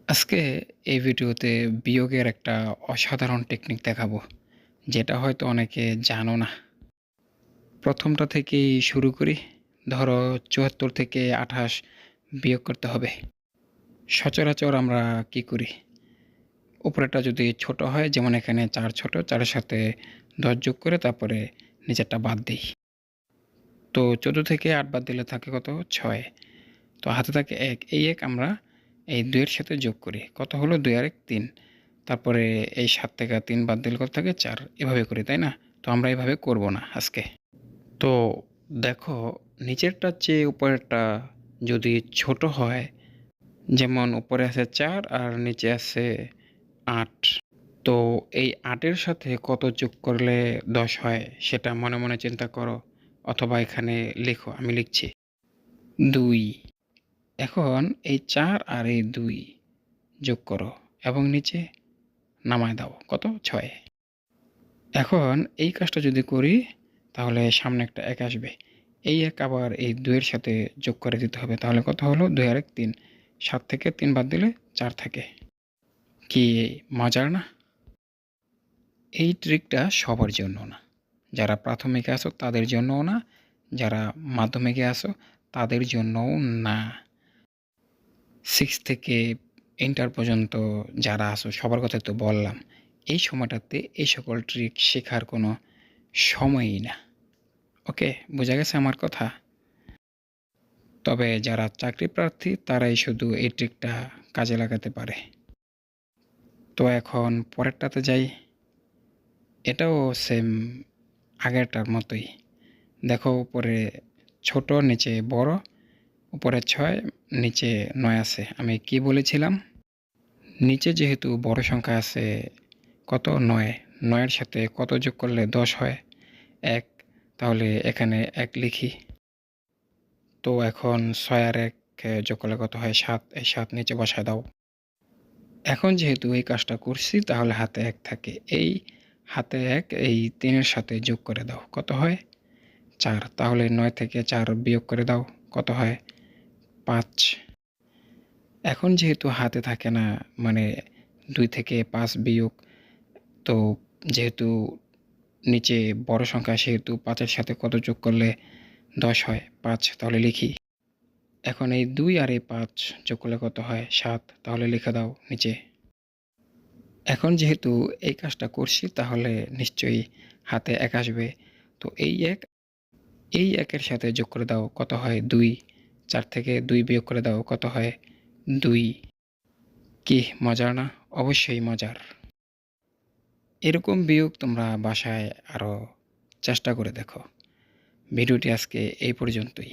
আজকে এই ভিডিওতে বিয়োগের একটা অসাধারণ টেকনিক দেখাবো, যেটা হয়তো অনেকে জানো না। প্রথমটা থেকেই শুরু করি। ধরো ৭৪ থেকে ২৮ বিয়োগ করতে হবে। সচরাচর আমরা কি করি? উপরেরটা যদি ছোট হয়, যেমন এখানে ৪ ছোট, ৪-এর সাথে ১০ যোগ করে তারপরে নিচেরটা বাদ দিই। তো ১৪ থেকে ৮ বাদ দিলে থাকে কত? ৬। তো হাতে থাকে ১। এই ১ আমরা এই ২ এর সাথে যোগ করি। কত হলো? ২ আর ১ ৩। তারপরে এই ৭ থেকে ৩ বাদ দিলে কত থাকে? ৪। এভাবে করি, তাই না? তো আমরা এভাবে করব না আজকে। তো দেখো, নিচেরটার চেয়ে উপরেরটা যদি ছোট হয়, যেমন উপরে আছে ৪ আর নিচে আছে ৮। তো এই ৮ এর সাথে কত যোগ করলে ১০ হয় সেটা মনে মনে চিন্তা করো, অথবা এখানে লেখো, আমি লিখছি ২। এখন এই ৪ আর এই ২ যোগ করো এবং নিচে নামায় দাও। কত? ৬। এখন এই কাজটা যদি করি তাহলে সামনে একটা ১ আসবে। এই ১ আবার এই ২ এর সাথে যোগ করে দিতে হবে। তাহলে কত হলো? ২ আর ১ ৩। ৭ থেকে ৩ বাদ দিলে ৪ থাকে। কি মজার না? এই ট্রিকটা সবার জন্য না। যারা প্রাথমিকে আছো তাদের জন্যও না, যারা মাধ্যমিকে আছো তাদের জন্যও না। 6 থেকে ইন্টার পর্যন্ত যারা আছো সবার কথাই তো বললাম। এই সময়টাতে এই সকল ট্রিক শেখার কোনো সময়ই না। ওকে, বোঝা গেছে আমার কথা? তবে যারা চাকরি প্রার্থী তারাই শুধু এই ট্রিকটা কাজে লাগাতে পারে। তো এখন পরেরটাতে যাই। এটাও সেম আগেরটার মতোই। দেখো, উপরে ছোট, নিচে বড়, উপরে ৬, নিচে ৯ আছে। আমি কি বলেছিলাম? নিচে যেহেতু বড় সংখ্যা আছে, কত? ৯। ৯ এর সাথে কত যোগ করলে ১০ হয়? ১। তাহলে এখানে ১ লিখি। তো এখন ৬ আর ১ যোগ করলে কত হয়? ৭। এই ৭ নিচে বসায় দাও। এখন যেহেতু এই কাজটা করছি তাহলে হাতে ১ থাকে। এই হাতে ১ এই ৩ এর সাথে যোগ করে দাও। কত হয়? ৪। তাহলে ৯ থেকে ৪ বিয়োগ করে দাও। কত হয়? ৫। এখন যেহেতু হাতে থাকে না, মানে ২ থেকে ৫ বিয়োগ, তো যেহেতু নিচে বড় সংখ্যা সেহেতু ৫ এর সাথে কত যোগ করলে ১০ হয়? ৫। তাহলে লিখি। এখন এই ২ আর এই ৫ যোগ করলে কত হয়? ৭। তাহলে লিখে দাও নিচে। এখন যেহেতু এই কাজটা করছি তাহলে নিশ্চয়ই হাতে ১ আসবে। তো এই ১ এর সাথে যোগ করে দাও। কত হয়? ২। ৪ থেকে ২ বিয়োগ করে দাও। কত হয়? ২। কি মজার না? অবশ্যই মজার। এরকম বিয়োগ তোমরা বাসায় আরও চেষ্টা করে দেখো। ভিডিওটি আজকে এই পর্যন্তই।